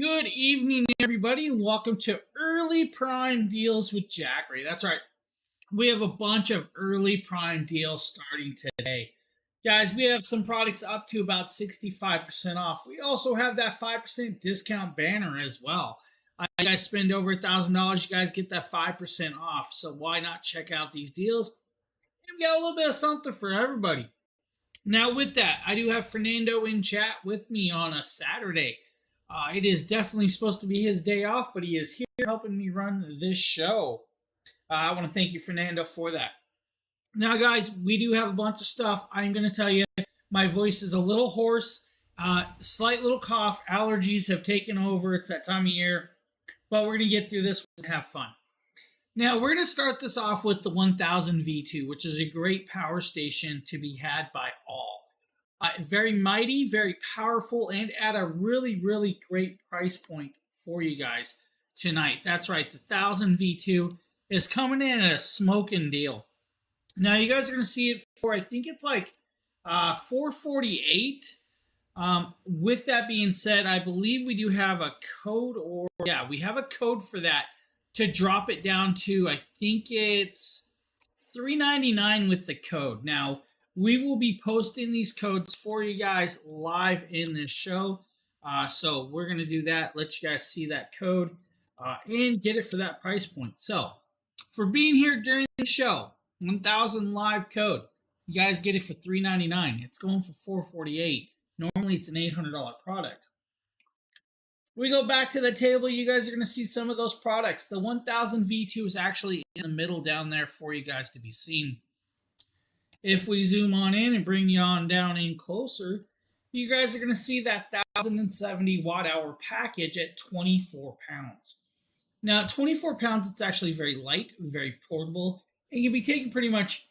Good evening, everybody, and welcome to Early Prime Deals with Jackeery. That's right. We have a bunch of early prime deals starting today. Guys, we have some products up to about 65% off. We also have that 5% discount banner as well. You guys spend over $1,000, you guys get that 5% off. So why not check out these deals? And we got a little bit of something for everybody. Now, with that, I do have Fernando in chat with me on a Saturday. It is definitely supposed to be his day off, but he is here helping me run this show. I want to thank you, Fernando, for that. Now, guys, we do have a bunch of stuff. I'm going to tell you, my voice is a little hoarse, slight little cough. Allergies have taken over. It's that time of year. But we're going to get through this and have fun. Now, we're going to start this off with the 1000 V2, which is a great power station to be had by all. Very mighty, very powerful, and at a really, really great price point for you guys tonight. That's right, the 1000 V2 is coming in at a smoking deal. Now, you guys are going to see it for, I think it's like $448. With that being said, I believe we do have a code, we have a code for that to drop it down to, I think it's $399 with the code. Now, we will be posting these codes for you guys live in this show. So we're going to do that, let you guys see that code, and get it for that price point. So for being here during the show, 1000 live code, you guys get it for $399. It's going for $448. Normally it's an $800 product. We go back to the table, you guys are going to see some of those products. The 1000 V2 is actually in the middle down there for you guys to be seen. If we zoom on in and bring you on down in closer, you guys are going to see that 1070 watt-hour package at 24 pounds. Now, 24 pounds, it's actually very light, very portable, and can be taken pretty much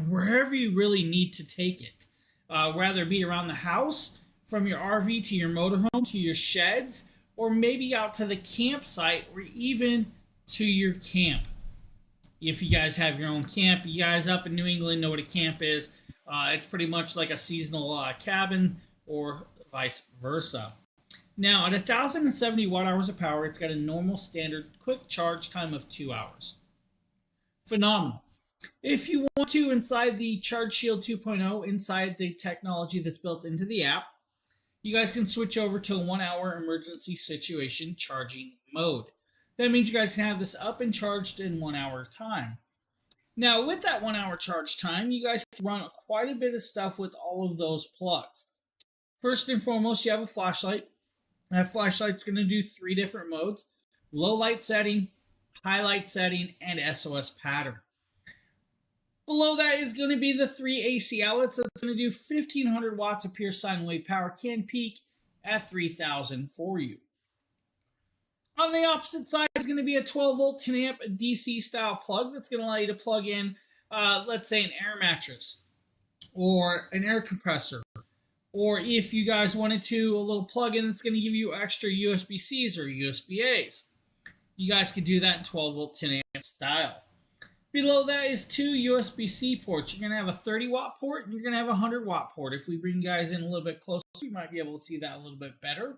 wherever you really need to take it. Whether it be around the house, from your RV to your motorhome, to your sheds, or maybe out to the campsite, or even to your camp. If you guys have your own camp, you guys up in New England know what a camp is. It's pretty much like a seasonal cabin or vice versa. Now, at 1070 watt hours of power, it's got a normal standard quick charge time of 2 hours. Phenomenal. If you want to, inside the Charge Shield 2.0, inside the technology that's built into the app, you guys can switch over to a 1 hour emergency situation charging mode. That means you guys can have this up and charged in 1 hour time. Now, with that 1 hour charge time, you guys can run quite a bit of stuff with all of those plugs. First and foremost, you have a flashlight. That flashlight's going to do 3 different modes: low light setting, high light setting, and SOS pattern. Below that is going to be the 3 AC outlets. That's going to do 1500 watts of pure sine wave power, can peak at 3000 for you. On the opposite side is going to be a 12 volt 10 amp DC style plug that's going to allow you to plug in, let's say, an air mattress or an air compressor. Or if you guys wanted to, a little plug-in that's going to give you extra USB-Cs or USB-As. You guys could do that in 12 volt 10 amp style. Below that is 2 USB-C ports. You're going to have a 30 watt port and you're going to have a 100 watt port. If we bring you guys in a little bit closer, you might be able to see that a little bit better.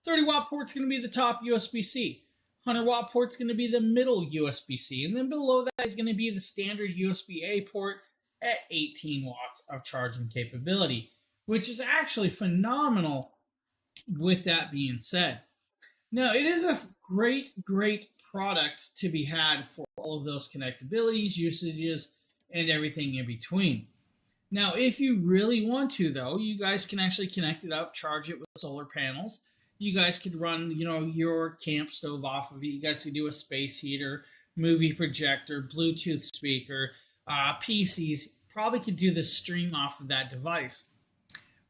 30 watt port's going to be the top USB-C. 100 watt port's going to be the middle USB-C. And then below that is going to be the standard USB-A port at 18 watts of charging capability, which is actually phenomenal with that being said. Now, it is a great, great product to be had for all of those connectabilities, usages, and everything in between. Now, if you really want to, though, you guys can actually connect it up, charge it with solar panels. You guys could run, your camp stove off of it. You guys could do a space heater, movie projector, Bluetooth speaker, PCs. Probably could do the stream off of that device.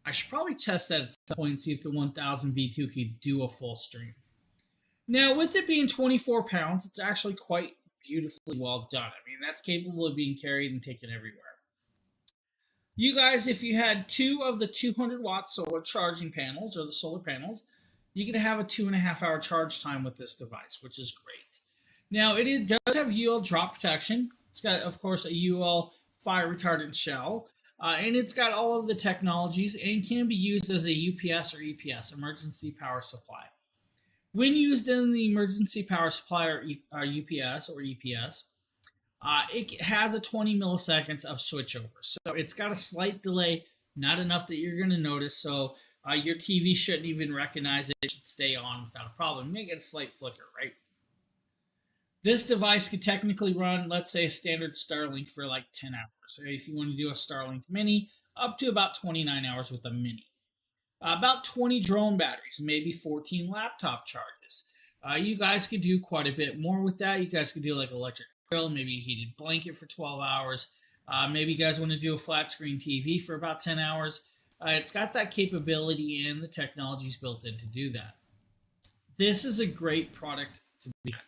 I should probably test that at some point and see if the 1000 V2 could do a full stream. Now, with it being 24 pounds, it's actually quite beautifully well done. I mean, that's capable of being carried and taken everywhere. You guys, if you had 2 of the 200 watt solar charging panels, or the solar panels, you could have a 2.5 hour charge time with this device, which is great. Now, it does have UL drop protection. It's got, of course, a UL fire retardant shell. And it's got all of the technologies and can be used as a UPS or EPS, emergency power supply. When used in the emergency power supply or UPS or EPS, it has a 20 milliseconds of switchover. So it's got a slight delay, not enough that you're going to notice. So your TV shouldn't even recognize it. It should stay on without a problem. You may get a slight flicker, right? This device could technically run, let's say, a standard Starlink for like 10 hours. So if you want to do a Starlink Mini, up to about 29 hours with a Mini. About 20 drone batteries, maybe 14 laptop charges. You guys could do quite a bit more with that. You guys could do like electric grill, maybe a heated blanket for 12 hours. Maybe you guys want to do a flat screen TV for about 10 hours. It's got that capability and the technology is built in to do that. This is a great product to be at.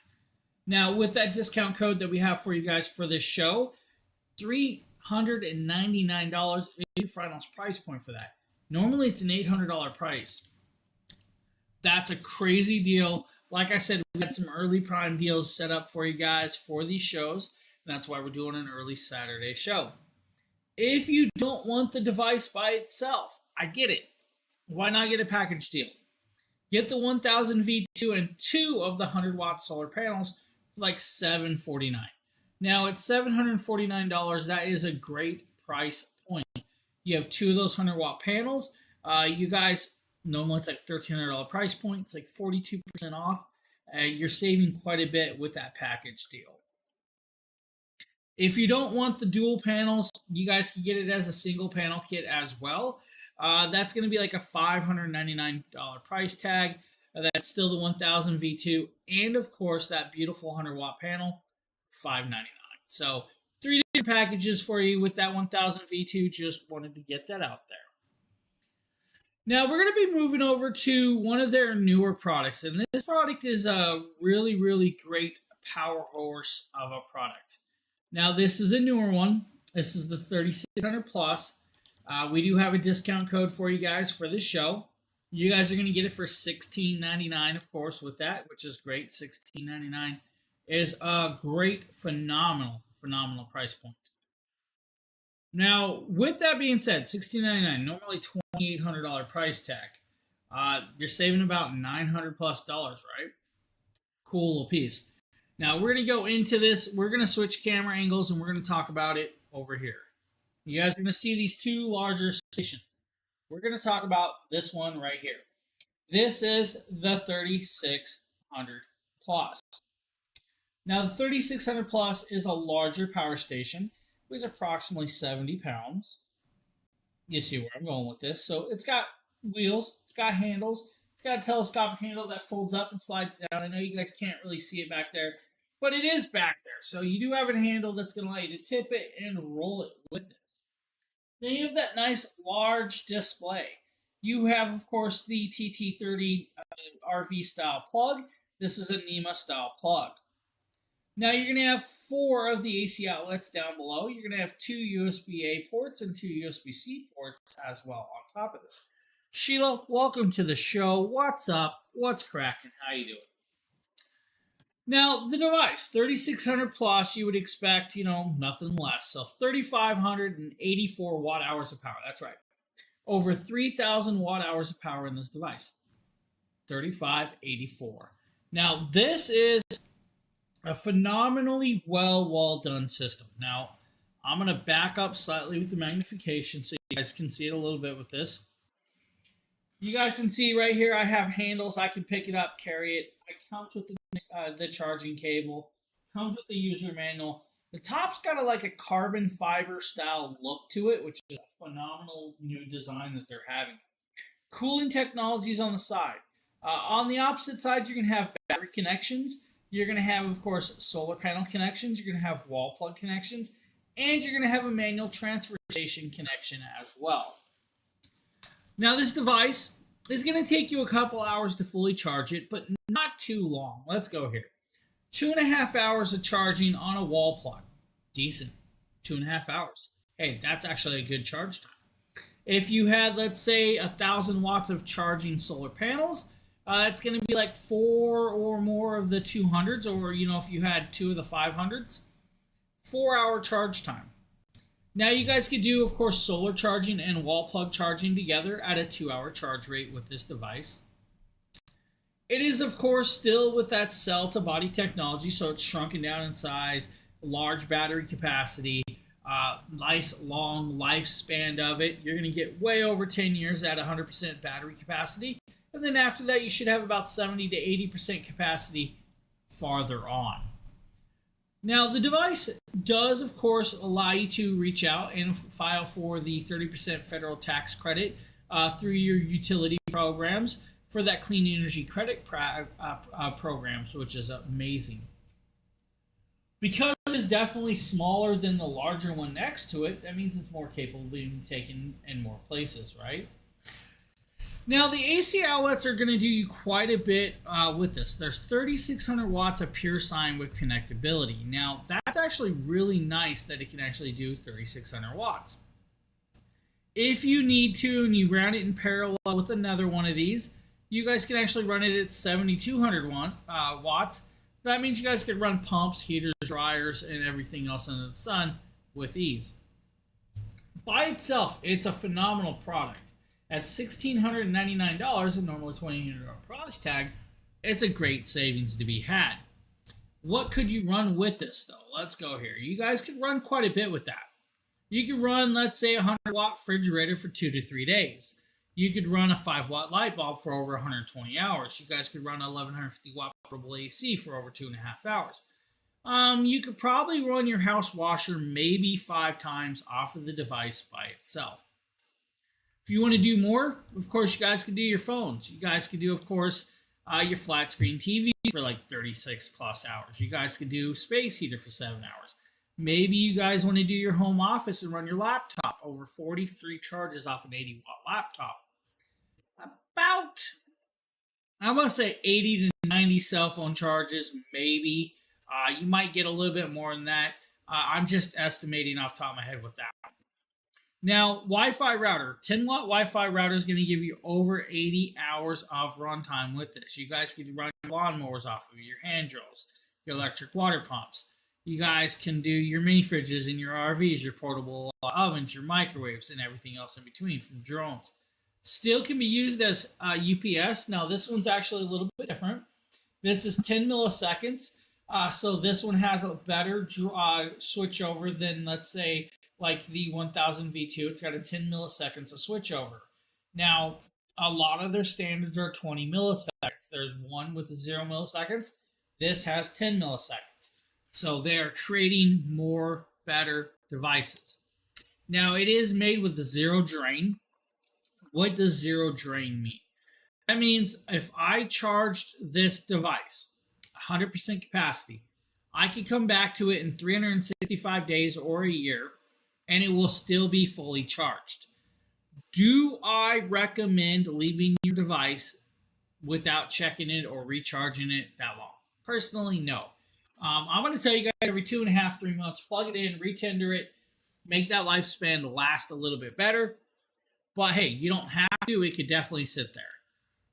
Now, with that discount code that we have for you guys for this show, $399 is your final price point for that. Normally, it's an $800 price. That's a crazy deal. Like I said, we had some early Prime deals set up for you guys for these shows. And that's why we're doing an early Saturday show. If you don't want the device by itself, I get it. Why not get a package deal? Get the 1000 V2 and 2 of the 100-watt solar panels for like $749. Now, at $749, that is a great price point. You have 2 of those 100-watt panels. You guys, normally it's like $1,300 price point. It's like 42% off. You're saving quite a bit with that package deal. If you don't want the dual panels, you guys can get it as a single panel kit as well. That's going to be like a $599 price tag. That's still the 1000 V2 and, of course, that beautiful 100-watt panel, $599. So 3 different packages for you with that 1000 V2. Just wanted to get that out there. Now, we're going to be moving over to one of their newer products. And this product is a really, really great power horse of a product. Now, this is a newer one. This is the 3600 Plus. We do have a discount code for you guys for this show. You guys are going to get it for $16.99, of course, with that, which is great. $16.99 is a great, phenomenal price point. Now, with that being said, $16.99, normally $2,800 price tag. You're saving about $900 plus, right? Cool little piece. Now, we're going to go into this. We're going to switch camera angles, and we're going to talk about it over here. You guys are going to see these 2 larger stations. We're going to talk about this one right here. This is the 3600 Plus. Now, the 3600 Plus is a larger power station. It weighs approximately 70 pounds. You see where I'm going with this. So it's got wheels, it's got handles, it's got a telescopic handle that folds up and slides down. I know you guys can't really see it back there, but it is back there. So you do have a handle that's going to allow you to tip it and roll it with this. Then you have that nice large display. You have, of course, the TT30 RV style plug. This is a NEMA style plug. Now you're going to have 4 of the AC outlets down below. You're going to have 2 USB-A ports and 2 USB-C ports as well on top of this. Sheila, welcome to the show. What's up? What's cracking? How you doing? Now, the device, 3600 Plus, you would expect, nothing less. So 3,584 watt hours of power. That's right. Over 3,000 watt hours of power in this device. 3584. Now, this is a phenomenally well done system. Now, I'm going to back up slightly with the magnification so you guys can see it a little bit with this. You guys can see right here, I have handles. I can pick it up, carry it. It comes with the charging cable. Comes with the user manual. The top's got a carbon fiber style look to it, which is a phenomenal new design that they're having. Cooling technologies on the side. On the opposite side, you're going to have battery connections. You're going to have, of course, solar panel connections. You're going to have wall plug connections. And you're going to have a manual transfer station connection as well. Now, this device is going to take you a couple hours to fully charge it, but not too long. Let's go here. 2.5 hours of charging on a wall plug. Decent. 2.5 hours. Hey, that's actually a good charge time. If you had, let's say, 1,000 watts of charging solar panels, it's going to be like 4 or more of the 200s, or, if you had 2 of the 500s. 4-hour charge time. Now, you guys could do, of course, solar charging and wall plug charging together at a 2-hour charge rate with this device. It is, of course, still with that cell to body technology, so it's shrunken down in size, large battery capacity, nice long lifespan of it. You're going to get way over 10 years at 100% battery capacity. And then after that, you should have about 70 to 80% capacity farther on. Now, the device does, of course, allow you to reach out and file for the 30% federal tax credit through your utility programs for that clean energy credit programs, which is amazing. Because it's definitely smaller than the larger one next to it, that means it's more capable of being taken in more places, right? Now, the AC outlets are going to do you quite a bit with this. There's 3,600 watts of pure sine with connectability. Now, that's actually really nice that it can actually do 3,600 watts. If you need to and you round it in parallel with another one of these, you guys can actually run it at 7,200 watts. That means you guys can run pumps, heaters, dryers, and everything else under the sun with ease. By itself, it's a phenomenal product. At $1,699 and normally $2,800 price tag, it's a great savings to be had. What could you run with this, though? Let's go here. You guys could run quite a bit with that. You could run, let's say, a 100-watt refrigerator for 2 to 3 days. You could run a 5-watt light bulb for over 120 hours. You guys could run a 1150-watt portable AC for over 2.5 hours. You could probably run your house washer maybe 5 times off of the device by itself. If you want to do more, of course, you guys could do your phones. You guys could do, of course, your flat screen TV for like 36 plus hours. You guys could do space heater for 7 hours. Maybe you guys want to do your home office and run your laptop over 43 charges off an 80-watt laptop. About, I'm going to say 80 to 90 cell phone charges, maybe. You might get a little bit more than that. I'm just estimating off the top of my head with that. Now, Wi-Fi router. 10-watt Wi-Fi router is going to give you over 80 hours of runtime with this. You guys can run your lawnmowers off of your hand drills, your electric water pumps. You guys can do your mini fridges in your RVs, your portable ovens, your microwaves, and everything else in between from drones. Still can be used as UPS. Now, this one's actually a little bit different. This is 10 milliseconds. So this one has a better switchover than, let's say, like the 1000 V2. It's got a 10 milliseconds of switchover. Now, a lot of their standards are 20 milliseconds. There's one with 0 milliseconds. This has 10 milliseconds. So they are creating more better devices. Now, it is made with the zero drain. What does zero drain mean? That means if I charged this device 100% capacity, I could come back to it in 365 days or a year, and it will still be fully charged. Do I recommend leaving your device without checking it or recharging it that long? Personally, no. I'm going to tell you guys every 2.5, 3 months, plug it in, retender it, make that lifespan last a little bit better. But hey, you don't have to. It could definitely sit there.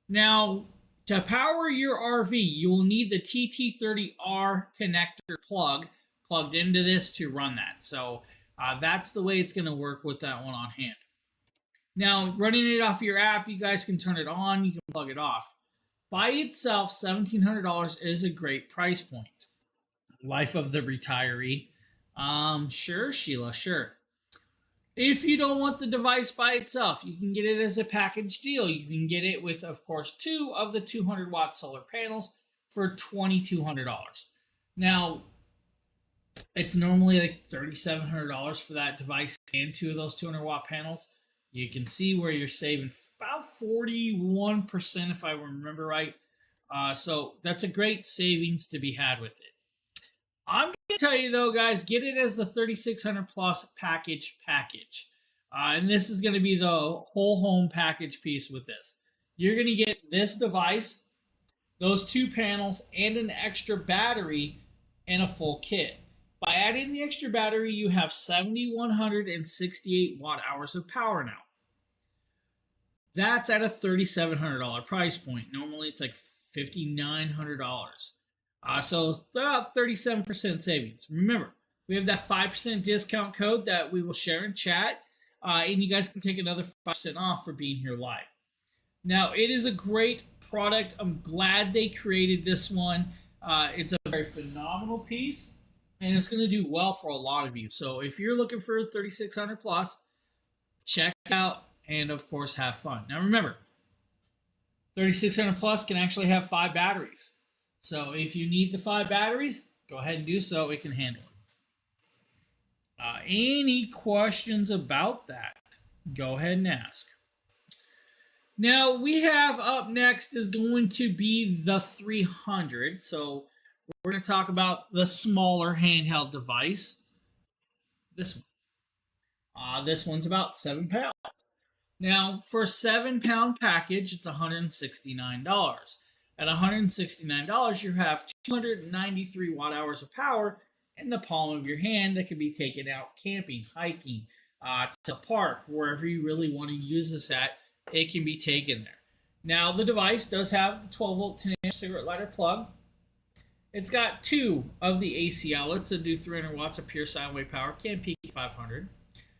Now, to power your RV, you will need the TT30R connector plugged into this to run that. So that's the way it's going to work with that one on hand. Now, running it off your app, you guys can turn it on. You can plug it off. By itself, $1,700 is a great price point. Life of the retiree. Sure, Sheila, sure. If you don't want the device by itself, you can get it as a package deal. You can get it with, of course, 2 of the 200-watt solar panels for $2,200. Now, it's normally like $3,700 for that device and 2 of those 200-watt panels. You can see where you're saving about 41%, if I remember right. So that's a great savings to be had with it. I'm going to tell you, though, guys, get it as the 3,600 plus package. And this is going to be the whole home package piece with this. You're going to get this device, those 2 panels, and an extra battery in a full kit. By adding the extra battery, you have 7,168 watt hours of power now. That's at a $3,700 price point. Normally, it's like $5,900. So about 37% savings. Remember, we have that 5% discount code that we will share in chat, and you guys can take another 5% off for being here live. Now, it is a great product. I'm glad they created this one. It's a very phenomenal piece, and it's going to do well for a lot of you. So if you're looking for 3600 plus, check it out and of course have fun. Now remember, 3600 plus can actually have 5 batteries. So if you need the 5 batteries, go ahead and do so. It can handle it. Any questions about that? Go ahead and ask. Now we have up next is going to be the 300. So we're going to talk about the smaller handheld device. This one. This one's about 7 pounds. Now, for a 7-pound package, it's $169. At $169, you have 293 watt hours of power in the palm of your hand that can be taken out camping, hiking, to the park, wherever you really want to use this at. It can be taken there. Now, the device does have the 12-volt 10-amp cigarette lighter plug. It's got 2 of the AC outlets that do 300 watts of pure sine wave power, can peak 500.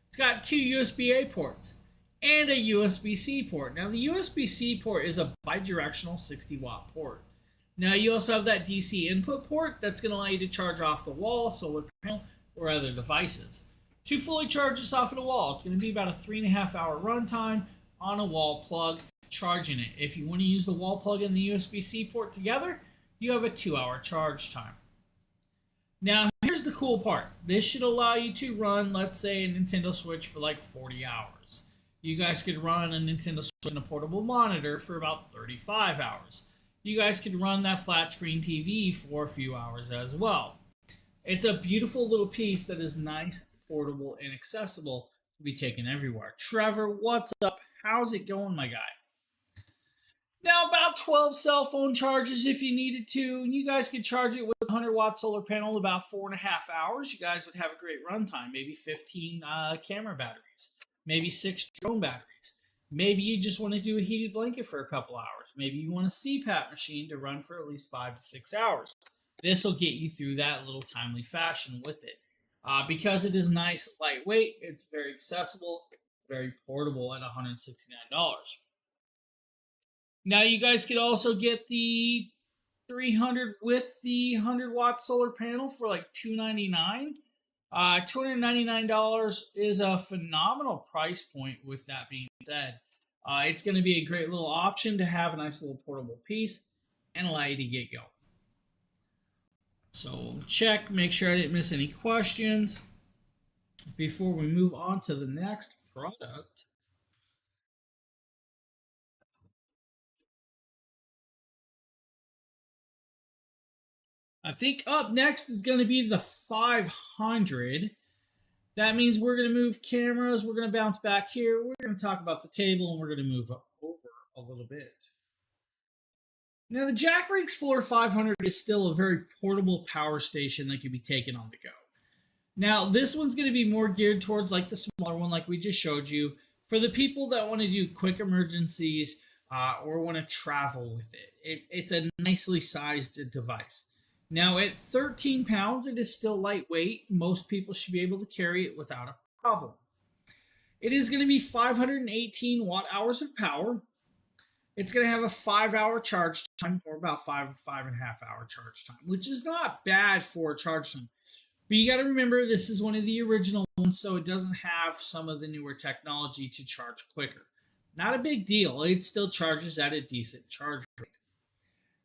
It's got 2 USB-A ports and a USB-C port. Now, the USB-C port is a bidirectional 60-watt port. Now, you also have that DC input port that's going to allow you to charge off the wall, solar panel, or other devices. To fully charge this off of the wall, it's going to be about a 3.5-hour runtime on a wall plug charging it. If you want to use the wall plug and the USB-C port together, you have a 2-hour charge time. Now, here's the cool part. This should allow you to run, let's say, a Nintendo Switch for like 40 hours. You guys could run a Nintendo Switch and a portable monitor for about 35 hours. You guys could run that flat screen TV for a few hours as well. It's a beautiful little piece that is nice, portable, and accessible to be taken everywhere. Trevor, what's up? How's it going, my guy? Now, about 12 cell phone charges if you needed to. And you guys could charge it with a 100-watt solar panel about 4.5 hours. You guys would have a great runtime. Maybe 15 camera batteries. Maybe 6 drone batteries. Maybe you just want to do a heated blanket for a couple hours. Maybe you want a CPAP machine to run for at least 5 to 6 hours. This will get you through that little timely fashion with it. Because it is nice, lightweight, it's very accessible, very portable at $169. Now you guys could also get the 300 with the 100-watt solar panel for like $299. $299 is a phenomenal price point with that being said. It's going to be a great little option to have a nice little portable piece and allow you to get going. So check, make sure I didn't miss any questions before we move on to the next product. I think up next is going to be the 500. That means we're going to move cameras. We're going to bounce back here. We're going to talk about the table, and we're going to move over a little bit. Now, the Jackeery Explorer 500 is still a very portable power station that can be taken on the go. Now, this one's going to be more geared towards like the smaller one like we just showed you. For the people that want to do quick emergencies or want to travel with it. It's a nicely sized device. Now, at 13 pounds, it is still lightweight. Most people should be able to carry it without a problem. It is going to be 518 watt hours of power. It's going to have a 5-hour charge time, or about 5.5-hour charge time, which is not bad for a charge time. But you got to remember, this is one of the original ones, so it doesn't have some of the newer technology to charge quicker. Not a big deal. It still charges at a decent charge rate.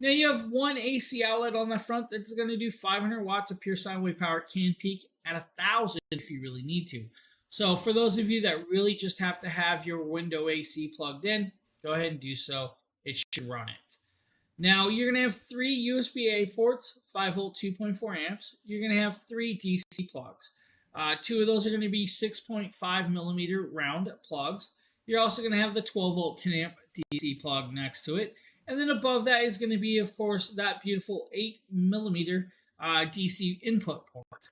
Now you have one AC outlet on the front that's going to do 500 watts of pure sine wave power, can peak at 1,000 if you really need to. So for those of you that really just have to have your window AC plugged in, go ahead and do so. It should run it. Now you're going to have 3 USB-A ports, 5-volt 2.4 amps. You're going to have 3 DC plugs. 2 of those are going to be 6.5 millimeter round plugs. You're also going to have the 12-volt 10 amp DC plug next to it. And then above that is going to be, of course, that beautiful 8 millimeter DC input port.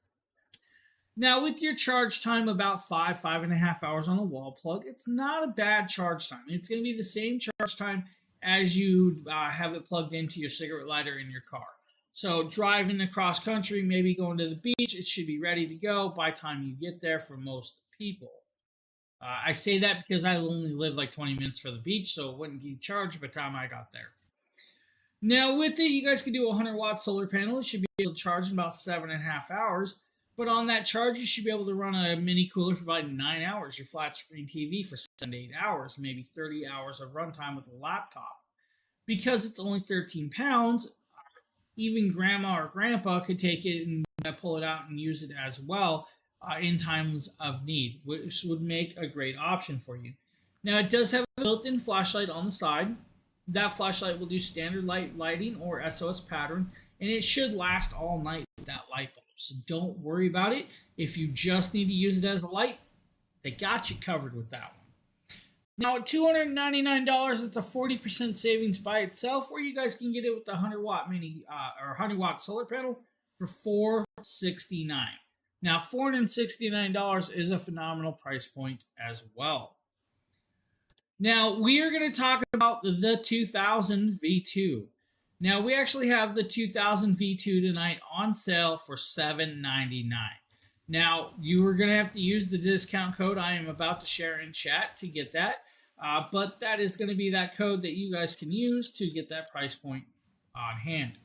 Now, with your charge time about 5.5 hours on a wall plug, it's not a bad charge time. It's going to be the same charge time as you have it plugged into your cigarette lighter in your car. So driving across country, maybe going to the beach, it should be ready to go by the time you get there for most people. I say that because I only live like 20 minutes from the beach, so it wouldn't be charged by the time I got there. Now, with it, you guys can do a 100-watt solar panel. It should be able to charge in about 7.5 hours. But on that charge, you should be able to run a mini cooler for about 9 hours, your flat screen TV for 7 to 8 hours, maybe 30 hours of runtime with a laptop. Because it's only 13 pounds, even grandma or grandpa could take it and pull it out and use it as well in times of need, which would make a great option for you. Now, it does have a built in flashlight on the side. That flashlight will do standard lighting or SOS pattern, and it should last all night with that light bulb. So don't worry about it. If you just need to use it as a light, they got you covered with that one. Now at $299, it's a 40% savings by itself, where you guys can get it with the 100-watt mini or 100-watt solar panel for $469. Now $469 is a phenomenal price point as well. Now we are going to talk about the 2000 V2. Now we actually have the 2000 V2 tonight on sale for $799. Now you are going to have to use the discount code I am about to share in chat to get that. But that is going to be that code that you guys can use to get that price point on hand.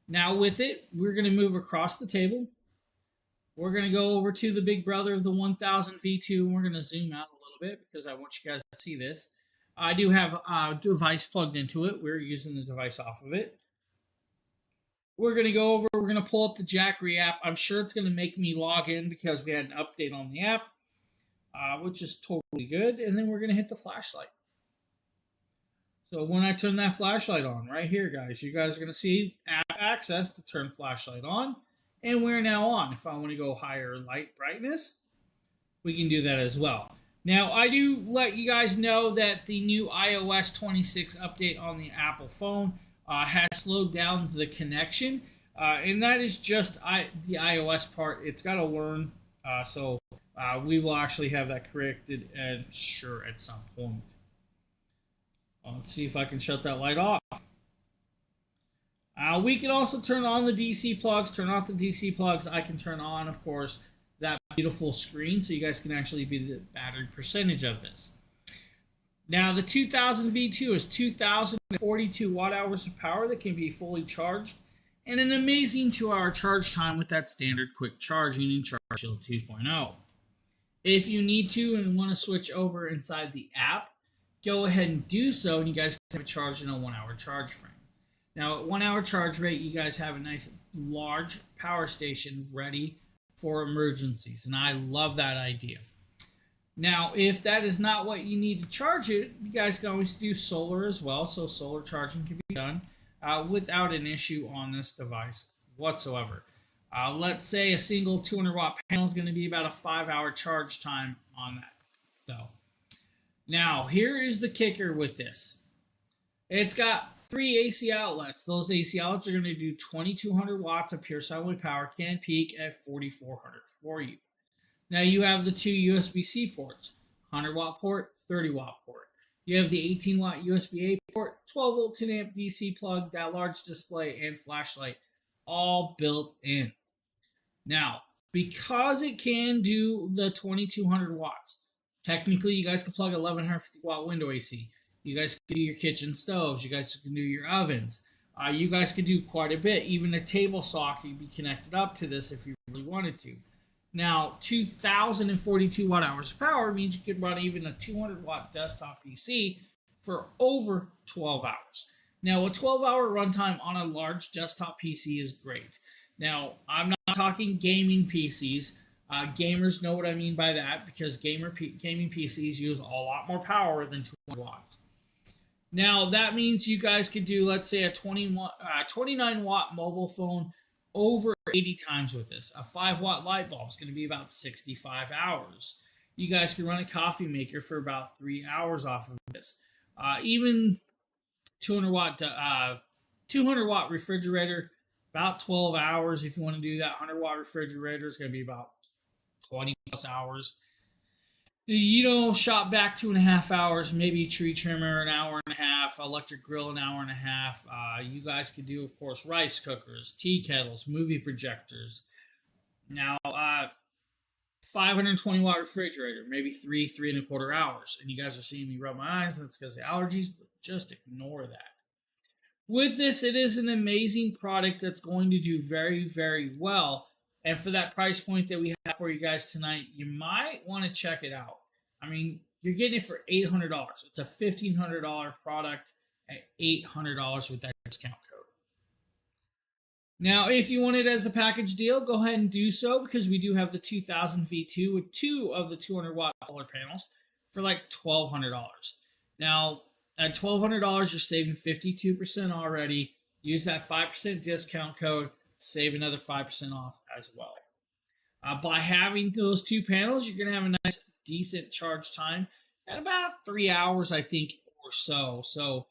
Now with it, we're going to move across the table. We're going to go over to the big brother of the 1000 V2, and we're going to zoom out a little bit because I want you guys to see this. I do have a device plugged into it. We're using the device off of it. We're going to go over, we're going to pull up the Jackeery app. I'm sure it's going to make me log in because we had an update on the app. Which is totally good. And then we're going to hit the flashlight. So when I turn that flashlight on right here, guys, you guys are going to see app access to turn flashlight on. And we're now on. If I want to go higher light brightness, we can do that as well. Now, I do let you guys know that the new iOS 26 update on the Apple phone has slowed down the connection. And that is just the iOS part. It's got to learn. We will actually have that corrected, and sure, at some point. Let's see if I can shut that light off. We can also turn on the DC plugs, turn off the DC plugs. I can turn on, of course, that beautiful screen so you guys can actually be the battery percentage of this. Now, the 2000 V2 is 2,042 watt hours of power that can be fully charged, and an amazing 2-hour charge time with that standard quick charging and Charge Shield 2.0. If you need to and want to switch over inside the app, go ahead and do so, and you guys can have it charged in a 1-hour charge frame. Now, at 1-hour charge rate, you guys have a nice large power station ready for emergencies, and I love that idea. Now, if that is not what you need to charge it, you guys can always do solar as well, so solar charging can be done without an issue on this device whatsoever. Let's say a single 200-watt panel is going to be about a 5-hour charge time on that, though. Now, here is the kicker with this. It's got 3 AC outlets. Those AC outlets are going to do 2,200 watts of pure sine wave power, can peak at 4,400 for you. Now, you have the 2 USB-C ports, 100-watt port, 30-watt port. You have the 18-watt USB-A port, 12-volt 10-amp DC plug, that large display, and flashlight, all built in. Now, because it can do the 2,200 watts, technically you guys can plug 1,150 watt window AC. You guys can do your kitchen stoves. You guys can do your ovens. You guys could do quite a bit. Even a table saw could be connected up to this if you really wanted to. Now, 2,042 watt hours of power means you could run even a 200 watt desktop PC for over 12 hours. Now, a 12-hour runtime on a large desktop PC is great. Now, I'm not talking gaming PCs. Gamers know what I mean by that, because gaming PCs use a lot more power than 200 watts. Now, that means you guys could do, let's say, a 29-watt mobile phone over 80 times with this. A 5-watt light bulb is going to be about 65 hours. You guys can run a coffee maker for about 3 hours off of this. Even 200-watt refrigerator, about 12 hours if you want to do that. 100-watt refrigerator is going to be about 20 plus hours. Shop vac 2.5 hours, maybe tree trimmer an hour and a half, electric grill an hour and a half. You guys could do, of course, rice cookers, tea kettles, movie projectors. Now, 520-watt refrigerator, maybe 3.25 hours. And you guys are seeing me rub my eyes, and that's because of allergies, but just ignore that. With this, it is an amazing product that's going to do very, very well. And for that price point that we have for you guys tonight, you might want to check it out. I mean, you're getting it for $800. It's a $1,500 product at $800 with that discount code. Now, if you want it as a package deal, go ahead and do so because we do have the 2000 V2 with two of the 200-watt solar panels for like $1,200. Now, at $1,200, you're saving 52% already. Use that 5% discount code, save another 5% off as well. By having those two panels, you're going to have a nice, decent charge time at about 3 hours, I think, or so. So,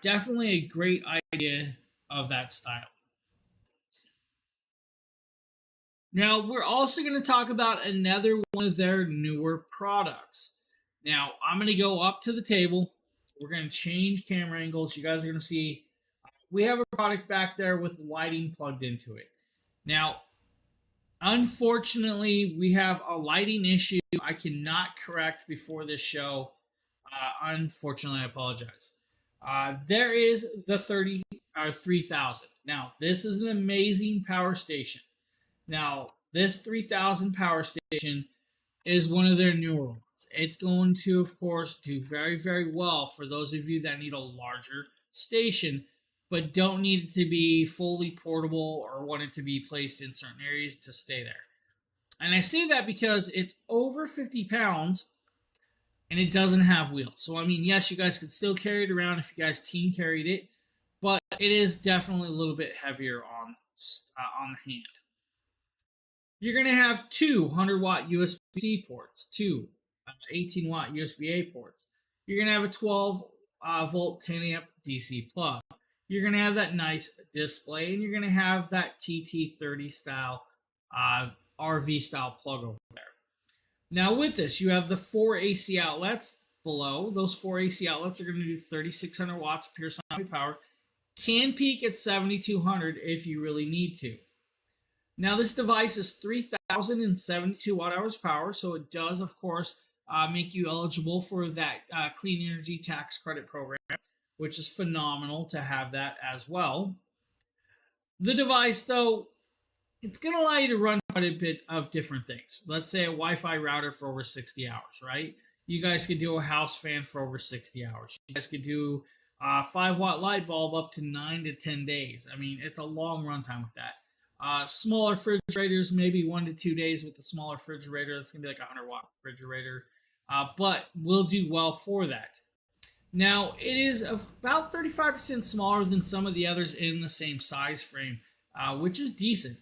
definitely a great idea of that style. Now, we're also going to talk about another one of their newer products. Now, I'm going to go up to the table. We're going to change camera angles. You guys are going to see we have a product back there with lighting plugged into it. Now, unfortunately, we have a lighting issue I cannot correct before this show. Unfortunately, I apologize. There is the 3000. Now, this is an amazing power station. Now, this 3000 power station is one of their newer ones. It's going to, of course, do very, very well for those of you that need a larger station, but don't need it to be fully portable or want it to be placed in certain areas to stay there. And I say that because it's over 50 pounds and it doesn't have wheels. So, I mean, yes, you guys could still carry it around if you guys team carried it, but it is definitely a little bit heavier on the hand. You're going to have two 100-watt USB-C ports, two 18-watt USB-A ports. You're going to have a 12-volt 10-amp DC plug. You're going to have that nice display, and you're going to have that TT30 style RV style plug over there. Now, with this, you have the 4 AC outlets below. Those 4 AC outlets are going to do 3,600 watts of pure sine power. Can peak at 7,200 if you really need to. Now, this device is 3,072 watt-hours power, so it does, of course, make you eligible for that clean energy tax credit program, which is phenomenal to have that as well. The device, though, it's going to allow you to run quite a bit of different things. Let's say a Wi-Fi router for over 60 hours, right? You guys could do a house fan for over 60 hours. You guys could do a 5-watt light bulb up to 9 to 10 days. I mean, it's a long runtime with that. Smaller refrigerators, maybe 1 to 2 days with the smaller refrigerator. That's going to be like a 100-watt refrigerator, but will do well for that. Now, it is about 35% smaller than some of the others in the same size frame, which is decent.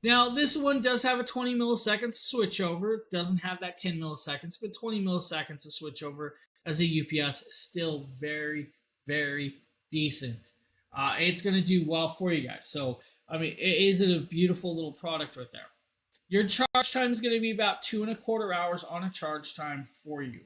Now, this one does have a 20 milliseconds switch over. It doesn't have that 10 milliseconds, but 20 milliseconds of switch over as a UPS is still very, very decent. It's going to do well for you guys. So, I mean, is it a beautiful little product right there? Your charge time is going to be about 2.25 hours on a charge time for you.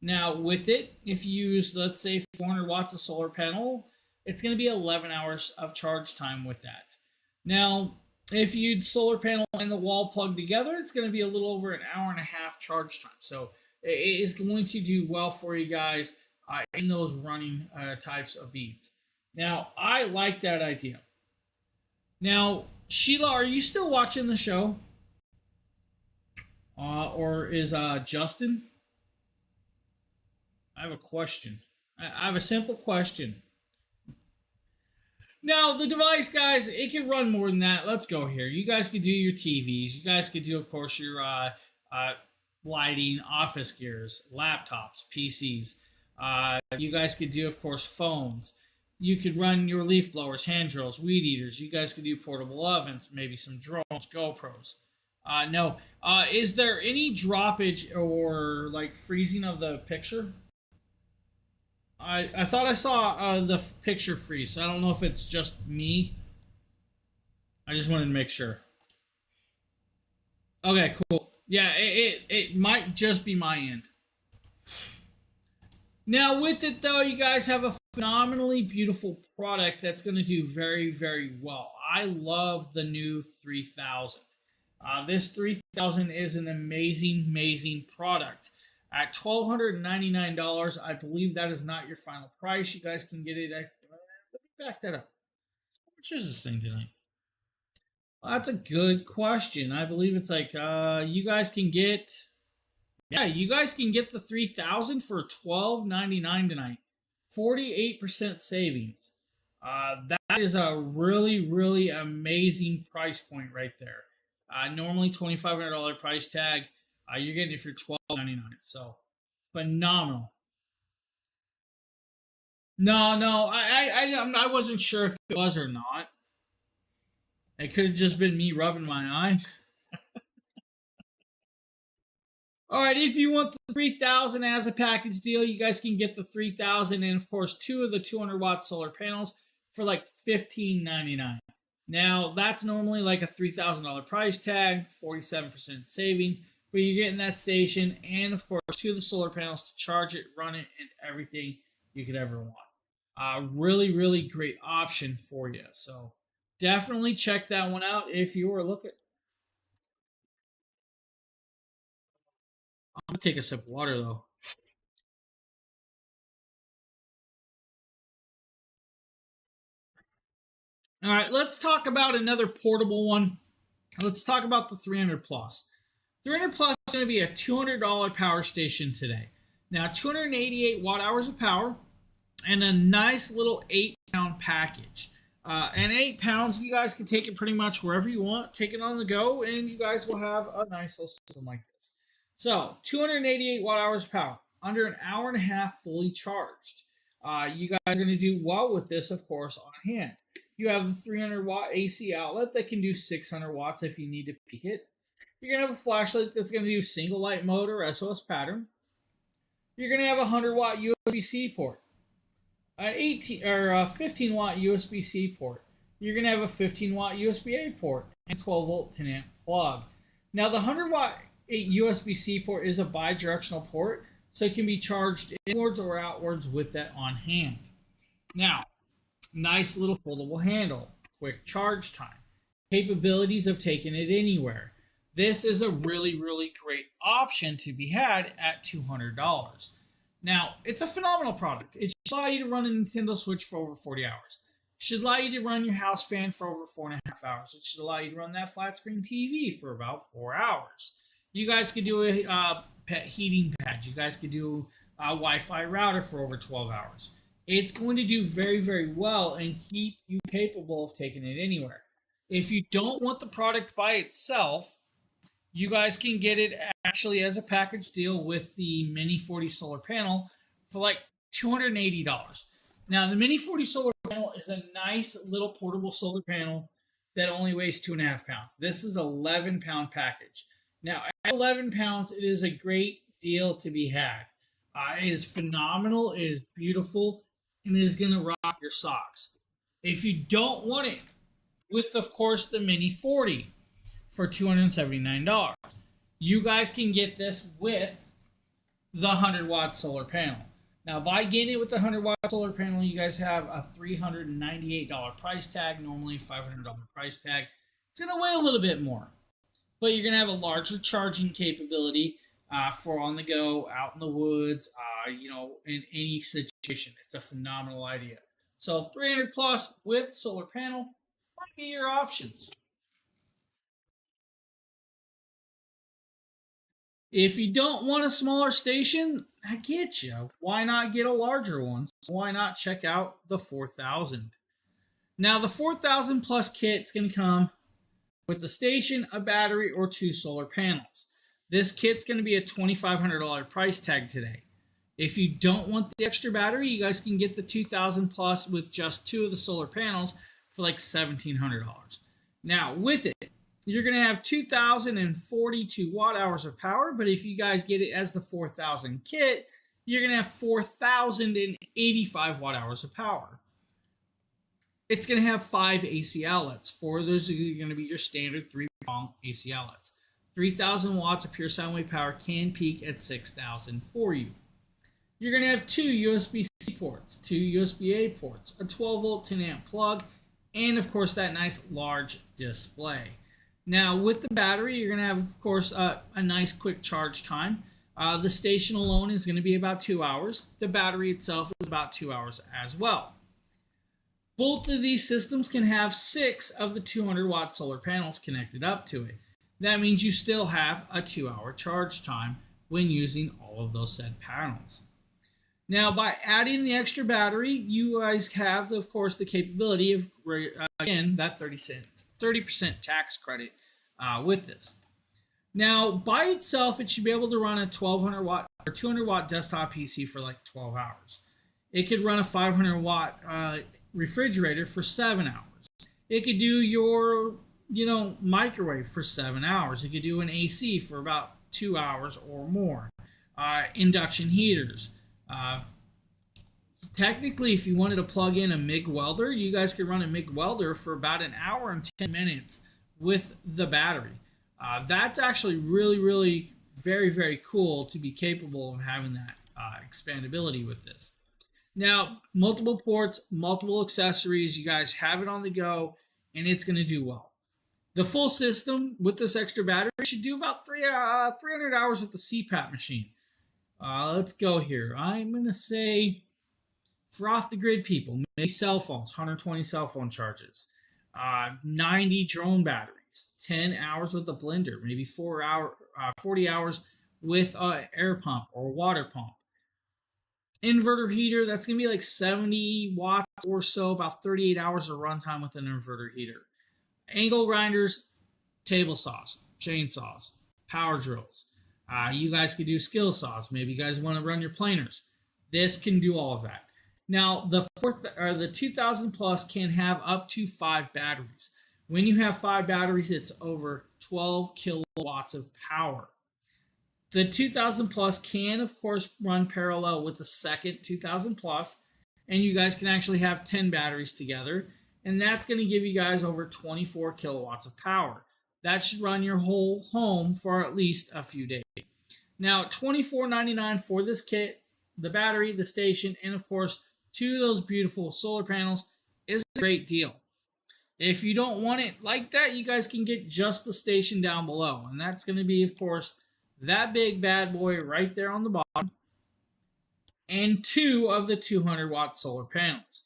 Now, with it, if you use, let's say, 400 watts of solar panel, it's going to be 11 hours of charge time with that. Now, if you use solar panel and the wall plugged together, it's going to be a little over an hour and a half charge time. So, it is going to do well for you guys in those running types of beads. Now, I like that idea. Now, Sheila, are you still watching the show? Or is Justin? I have a question. I have a simple question. Now, the device, guys, it can run more than that. Let's go here. You guys could do your TVs. You guys could do, of course, your lighting, office gears, laptops, PCs. You guys could do, of course, phones. You could run your leaf blowers, hand drills, weed eaters. You guys could do portable ovens, maybe some drones, GoPros. No. Is there any droppage or like freezing of the picture? I thought I saw the picture freeze, so I don't know if it's just me. I just wanted to make sure. Okay, cool. Yeah, it might just be my end. Now, with it, though, you guys have a phenomenally beautiful product that's going to do very, very well. I love the new 3000. This 3000 is an amazing, amazing product. At $1,299, I believe that is not your final price. You guys can get it at, let me back that up. How much is this thing tonight? Well, that's a good question. I believe it's like you guys can get, yeah, you guys can get the 3,000 for $12.99 tonight. 48% savings. That is a really, really amazing price point right there. Normally $2,500 price tag. You're getting it for $12.99. So phenomenal. No, no, I wasn't sure if it was or not. It could have just been me rubbing my eye. All right, if you want the 3,000 as a package deal, you guys can get the 3,000 and of course two of the 200-watt solar panels for like $15.99. Now that's normally like a $3,000 price tag, 47% savings, but you're getting that station and of course two of the solar panels to charge it, run it, and everything you could ever want. Really, really great option for you. So definitely check that one out if you are looking. I'm gonna take a sip of water though. All right, let's talk about another portable one. Let's talk about the 300 plus. 300 plus is going to be a $200 power station today. Now, 288 watt hours of power and a nice little 8-pound package. And 8 pounds, you guys can take it pretty much wherever you want, take it on the go, and you guys will have a nice little system like this. So, 288 watt hours of power, under an hour and a half fully charged. You guys are going to do well with this, of course, on hand. You have the 300 watt AC outlet that can do 600 watts if you need to peak it. You're going to have a flashlight that's going to do single light mode or SOS pattern. You're going to have a 100 watt USB-C port, an 15 watt USB-C port. You're going to have a 15 watt USB-A port and 12 volt 10 amp plug. Now the 100 watt USB-C port is a bi-directional port, so it can be charged inwards or outwards with that on hand. Now, nice little foldable handle, quick charge time, capabilities of taking it anywhere. This is a really, really great option to be had at $200. Now, it's a phenomenal product. It should allow you to run a Nintendo Switch for over 40 hours. It should allow you to run your house fan for over 4.5 hours. It should allow you to run that flat screen TV for about 4 hours. You guys could do a pet heating pad. You guys could do a Wi-Fi router for over 12 hours. It's going to do very, very well and keep you capable of taking it anywhere. If you don't want the product by itself, you guys can get it actually as a package deal with the Mini 40 solar panel for like $280. Now, the Mini 40 solar panel is a nice little portable solar panel that only weighs 2.5 pounds. This is an 11-pound package. Now, at 11 pounds, it is a great deal to be had. It is phenomenal, it is beautiful, and it is going to rock your socks. If you don't want it, with, of course, the Mini 40 for $279, you guys can get this with the 100 watt solar panel. Now, by getting it with the 100 watt solar panel, you guys have a $398 price tag, normally $500 price tag. It's going to weigh a little bit more, but you're going to have a larger charging capability for on the go, out in the woods, in any situation. It's a phenomenal idea. So 300 plus with solar panel might be your options. If you don't want a smaller station, I get you. Why not get a larger one? So why not check out the 4000? Now, the 4000 plus kit is going to come with the station, a battery, or 2 solar panels. This kit's going to be a $2,500 price tag today. If you don't want the extra battery, you guys can get the 2000 plus with just 2 of the solar panels for like $1,700. Now, with it, you're going to have 2,042 watt hours of power, but if you guys get it as the 4000 kit, you're going to have 4,085 watt hours of power. It's going to have 5 AC outlets. 4 of those are going to be your standard 3-prong AC outlets. 3,000 watts of pure sound wave power can peak at 6,000 for you. You're going to have 2 USB-C ports, 2 USB-A ports, a 12 volt 10 amp plug, and of course that nice large display. Now, with the battery, you're going to have, of course, a nice quick charge time. The station alone is going to be about 2 hours. The battery itself is about 2 hours as well. Both of these systems can have 6 of the 200-watt solar panels connected up to it. That means you still have a 2-hour charge time when using all of those said panels. Now, by adding the extra battery, you guys have, of course, the capability of, again, that 30% tax credit with this. Now, by itself, it should be able to run a 1200 watt or 200 watt desktop PC for like 12 hours. It could run a 500 watt refrigerator for 7 hours. It could do your, microwave for 7 hours. It could do an AC for about 2 hours or more. Induction heaters. Technically, if you wanted to plug in a MIG welder, you guys could run a MIG welder for about an hour and 10 minutes with the battery. That's actually really, really very, very cool to be capable of having that expandability with this. Now, multiple ports, multiple accessories, you guys have it on the go, and it's going to do well. The full system with this extra battery should do about 300 hours with the CPAP machine. Let's go here. I'm going to say for off-the-grid people, maybe cell phones, 120 cell phone charges, 90 drone batteries, 10 hours with the blender, maybe 40 hours with an air pump or water pump. Inverter heater, that's going to be like 70 watts or so, about 38 hours of runtime with an inverter heater. Angle grinders, table saws, chainsaws, power drills. You guys could do skill saws. Maybe you guys want to run your planers. This can do all of that. Now, the 2000 plus can have up to 5 batteries. When you have 5 batteries, it's over 12 kilowatts of power. The 2000 plus can, of course, run parallel with the second 2000 plus, and you guys can actually have 10 batteries together, and that's going to give you guys over 24 kilowatts of power. That should run your whole home for at least a few days. Now, $24.99 for this kit, the battery, the station, and of course, 2 of those beautiful solar panels is a great deal. If you don't want it like that, you guys can get just the station down below, and that's going to be, of course, that big bad boy right there on the bottom, and 2 of the 200-watt solar panels.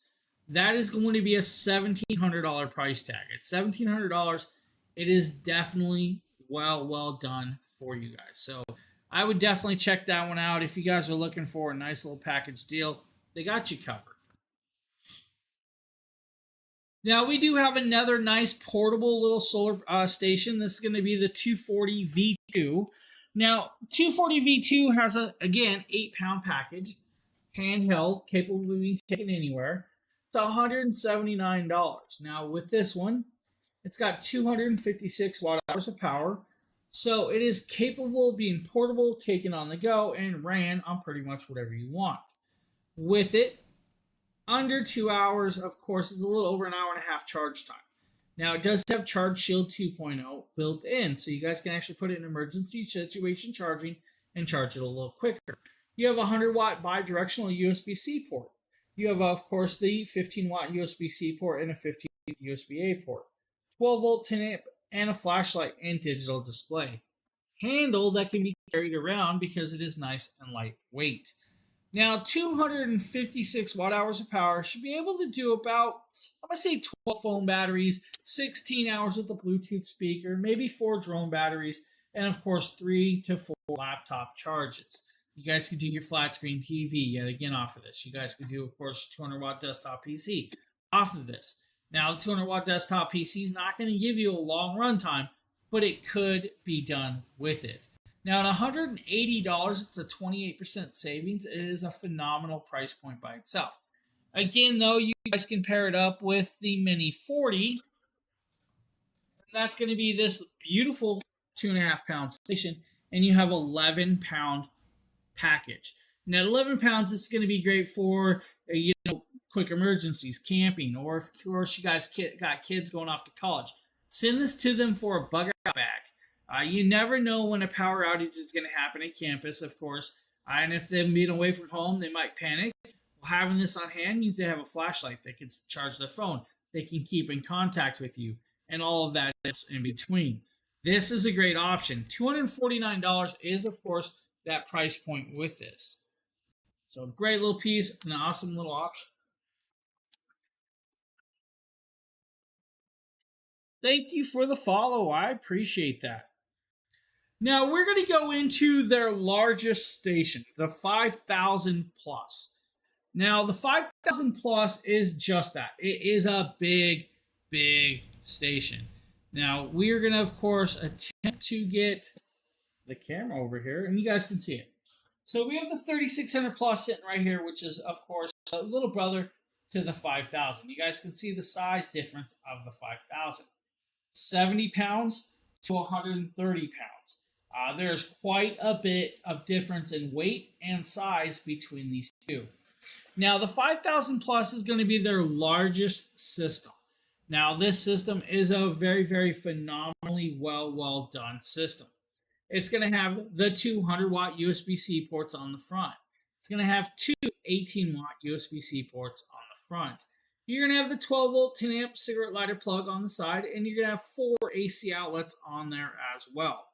That is going to be a $1,700 price tag. At $1,700, it is definitely well done for you guys. So I would definitely check that one out. If you guys are looking for a nice little package deal, they got you covered. Now, we do have another nice portable little solar station. This is going to be the 240 V2. Now, 240 V2 has a, again, 8-pound package, handheld, capable of being taken anywhere. It's $179. Now, with this one, it's got 256 watt hours of power, so it is capable of being portable, taken on the go, and ran on pretty much whatever you want. With it, under 2 hours, of course, is a little over an hour and a half charge time. Now, it does have Charge Shield 2.0 built in, so you guys can actually put it in emergency situation charging and charge it a little quicker. You have a 100-watt bi-directional USB-C port. You have, of course, the 15-watt USB-C port and a 15-watt USB-A port. 12-volt 10-amp and a flashlight and digital display. Handle that can be carried around because it is nice and lightweight. Now, 256 watt hours of power should be able to do about, I'm going to say 12 phone batteries, 16 hours with a Bluetooth speaker, maybe 4 drone batteries, and of course 3 to 4 laptop charges. You guys can do your flat screen TV yet again off of this. You guys can do, of course, 200 watt desktop PC off of this. Now, the 200 watt desktop PC is not going to give you a long runtime, but it could be done with it. Now, at $180, it's a 28% savings. It is a phenomenal price point by itself. Again, though, you guys can pair it up with the Mini 40. And that's going to be this beautiful 2.5-pound station, and you have 11-pound package. Now, 11 pounds is going to be great for quick emergencies, camping, or if, of course, you guys got kids going off to college. Send this to them for a bug-out bag. You never know when a power outage is going to happen at campus, of course, and if they're being away from home, they might panic. Well, having this on hand means they have a flashlight. They can charge their phone. They can keep in contact with you, and all of that is in between. This is a great option. $249 is, of course, that price point with this. So, great little piece, an awesome little option. Thank you for the follow. I appreciate that. Now we're going to go into their largest station, the 5,000 plus. Now the 5,000 plus is just that. It is a big, big station. Now we are going to, of course, attempt to get the camera over here, and you guys can see it. So we have the 3,600 plus sitting right here, which is, of course, a little brother to the 5,000. You guys can see the size difference of the 5,000. 70 pounds to 130 pounds. There's quite a bit of difference in weight and size between these two. Now, the 5,000 plus is going to be their largest system. Now, this system is a very, very phenomenally well done system. It's going to have the 200 watt USB-C ports on the front. It's going to have two 18 watt USB-C ports on the front. You're going to have the 12 volt 10 amp cigarette lighter plug on the side, and you're going to have 4 AC outlets on there as well.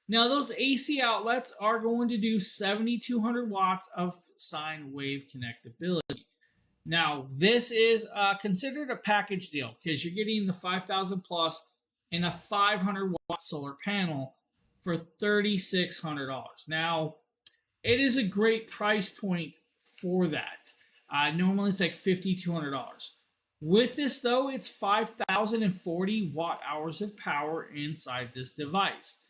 Now, those AC outlets are going to do 7,200 watts of sine wave connectability. Now, this is considered a package deal because you're getting the 5,000 plus and a 500 watt solar panel for $3,600. Now, it is a great price point for that. Normally, it's like $5,200. With this, though, it's 5,040 watt hours of power inside this device.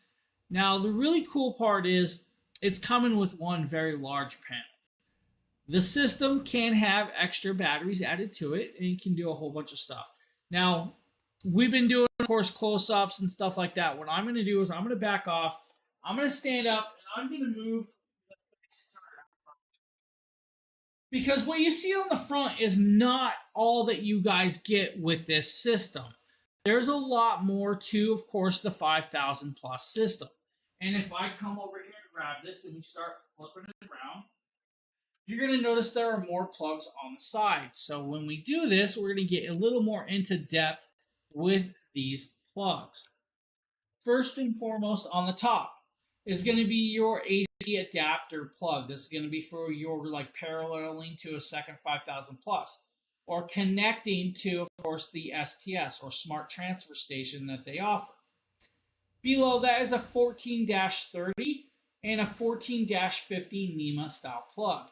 Now, the really cool part is it's coming with one very large panel. The system can have extra batteries added to it, and you can do a whole bunch of stuff. Now, we've been doing, of course, close-ups and stuff like that. What I'm going to do is I'm going to back off. I'm going to stand up, and I'm going to move the 600 out. Because what you see on the front is not all that you guys get with this system. There's a lot more to, of course, the 5,000 plus system. And if I come over here and grab this and we start flipping it around, you're going to notice there are more plugs on the sides. So when we do this, we're going to get a little more into depth with these plugs. First and foremost on the top is going to be your AC adapter plug. This is going to be for your paralleling to a second 5,000 plus or connecting to, of course, the STS or smart transfer station that they offer. Below that is a 14-30 and a 14-50 NEMA style plug.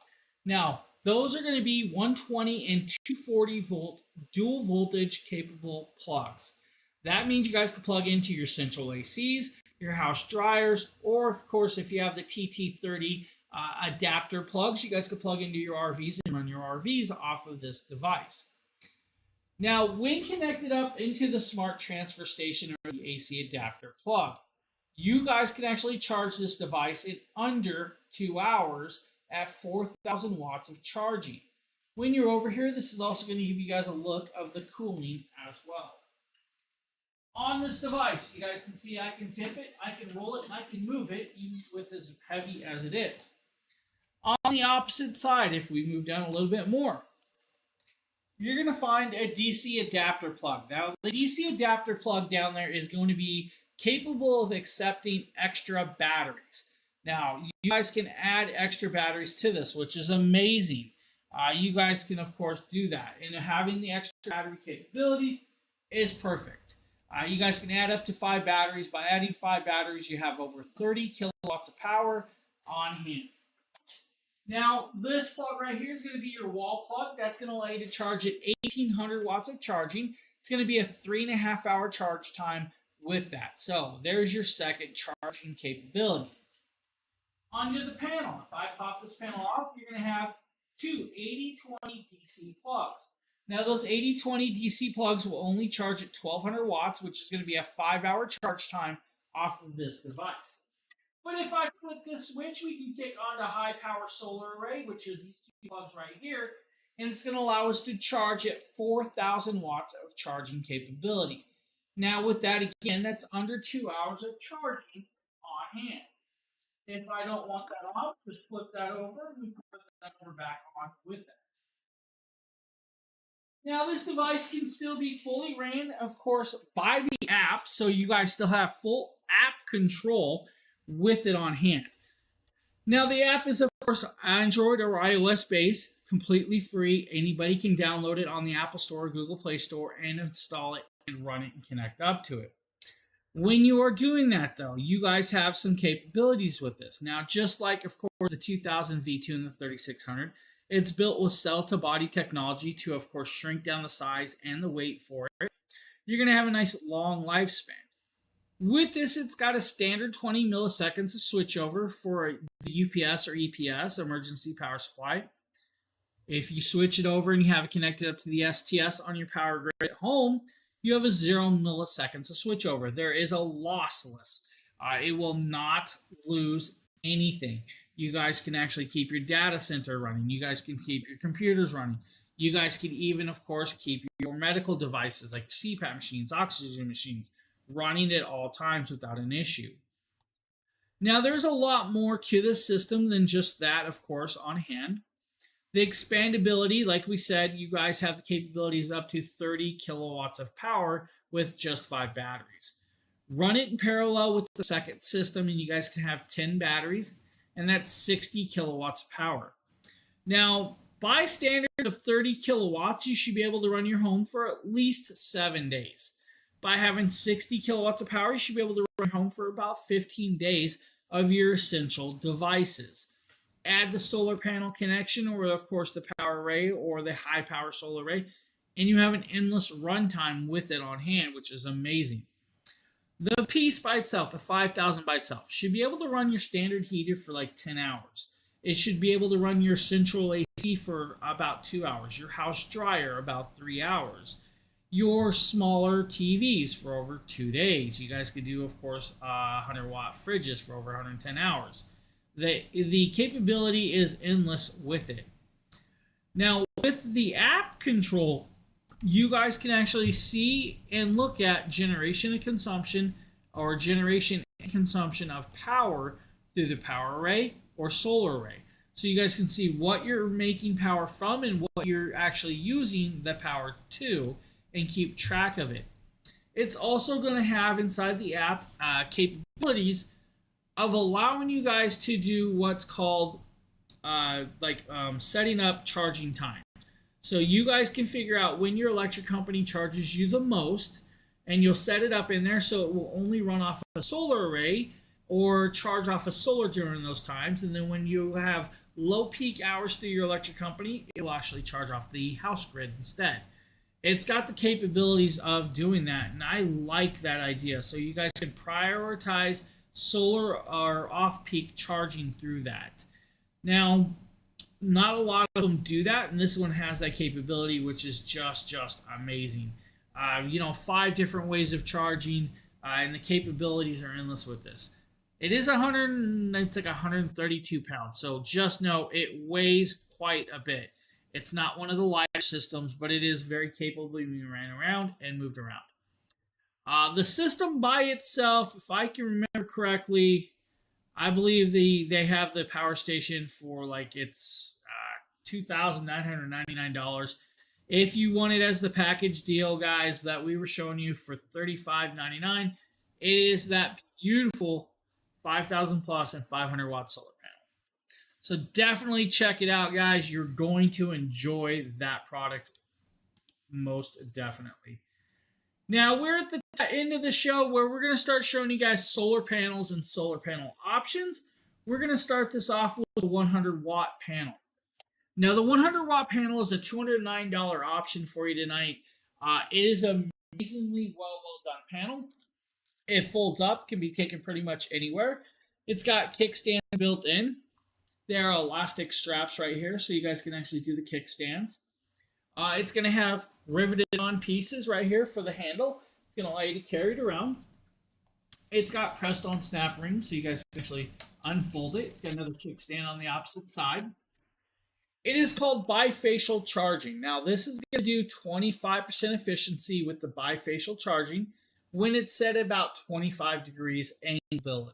Now, those are going to be 120 and 240 volt dual voltage capable plugs. That means you guys can plug into your central ACs, your house dryers, or of course, if you have the TT30 adapter plugs, you guys can plug into your RVs and run your RVs off of this device. Now, when connected up into the smart transfer station or the AC adapter plug, you guys can actually charge this device in under 2 hours at 4,000 watts of charging. When you're over here, this is also going to give you guys a look of the cooling as well. On this device, you guys can see I can tip it, I can roll it, and I can move it, even with as heavy as it is. On the opposite side, if we move down a little bit more, you're going to find a DC adapter plug. Now, the DC adapter plug down there is going to be capable of accepting extra batteries. Now, you guys can add extra batteries to this, which is amazing. You guys can, of course, do that. And having the extra battery capabilities is perfect. You guys can add up to 5 batteries. By adding 5 batteries, you have over 30 kilowatts of power on hand. Now, this plug right here is going to be your wall plug. That's going to allow you to charge at 1,800 watts of charging. It's going to be a 3.5 hour charge time with that. So, there's your second charging capability. Onto the panel. If I pop this panel off, you're going to have two 80-20 DC plugs. Now, those 80-20 DC plugs will only charge at 1,200 watts, which is going to be a 5-hour charge time off of this device. But if I flip this switch, we can kick on to high power solar array, which are these two plugs right here, and it's going to allow us to charge at 4,000 watts of charging capability. Now, with that, again, that's under 2 hours of charging on hand. If I don't want that off, just flip that over, and we can put that number back on with that. Now, this device can still be fully ran, of course, by the app, so you guys still have full app control with it on hand. Now, the app is, of course, Android or iOS based, completely free. Anybody can download it on the Apple Store or Google Play Store and install it and run it and connect up to it. When you are doing that, though, you guys have some capabilities with this. Now, just like, of course, the 2000 V2 and the 3600, it's built with cell-to-body technology to, of course, shrink down the size and the weight for it. You're going to have a nice long lifespan. With this, it's got a standard 20 milliseconds of switchover for the UPS or EPS, emergency power supply. If you switch it over and you have it connected up to the STS on your power grid at home, you have a 0 milliseconds of switchover. There is a lossless. It will not lose anything. You guys can actually keep your data center running. You guys can keep your computers running. You guys can even, of course, keep your medical devices like CPAP machines, oxygen machines, running at all times without an issue. Now, there's a lot more to this system than just that, of course, on hand. The expandability, like we said, you guys have the capabilities up to 30 kilowatts of power with just 5 batteries. Run it in parallel with the second system, and you guys can have 10 batteries, and that's 60 kilowatts of power. Now, by standard of 30 kilowatts, you should be able to run your home for at least 7 days. By having 60 kilowatts of power, you should be able to run your home for about 15 days of your essential devices. Add the solar panel connection, or of course the power array or the high power solar array, and you have an endless runtime with it on hand, which is amazing. The piece by itself, the 5000 by itself, should be able to run your standard heater for like 10 hours. It should be able to run your central AC for about 2 hours, your house dryer about 3 hours, your smaller TVs for over 2 days. You guys could do, of course, 100-watt fridges for over 110 hours. The capability is endless with it. Now, with the app control, you guys can actually see and look at generation and consumption, or generation and consumption of power through the power array or solar array. So you guys can see what you're making power from and what you're actually using the power to, and keep track of it. It's also going to have inside the app capabilities of allowing you guys to do what's called setting up charging time. So you guys can figure out when your electric company charges you the most, and you'll set it up in there so it will only run off a solar array or charge off of solar during those times. And then when you have low peak hours through your electric company, it will actually charge off the house grid instead. It's got the capabilities of doing that, and I like that idea. So you guys can prioritize solar or off-peak charging through that. Now, not a lot of them do that, and this one has that capability, which is just amazing. 5 different ways of charging, and the capabilities are endless with this. It is 132 pounds, so just know it weighs quite a bit. It's not one of the lighter systems, but it is very capable of being ran around and moved around. The system by itself, if I can remember correctly, I believe they have the power station for it's $2,999. If you want it as the package deal, guys, that we were showing you for $35.99, it is that beautiful 5,000 plus and 500 watt solar panel. So definitely check it out, guys. You're going to enjoy that product most definitely. Now, we're at the end of the show where we're going to start showing you guys solar panels and solar panel options. We're going to start this off with the 100-watt panel. Now, the 100-watt panel is a $209 option for you tonight. It is a amazingly well done panel. It folds up, can be taken pretty much anywhere. It's got kickstand built in. There are elastic straps right here, so you guys can actually do the kickstands. It's going to have riveted on pieces right here for the handle. It's going to allow you to carry it around. It's got pressed on snap rings, so you guys can actually unfold it. It's got another kickstand on the opposite side. It is called bifacial charging. Now, this is going to do 25% efficiency with the bifacial charging when it's set at about 25 degrees angle.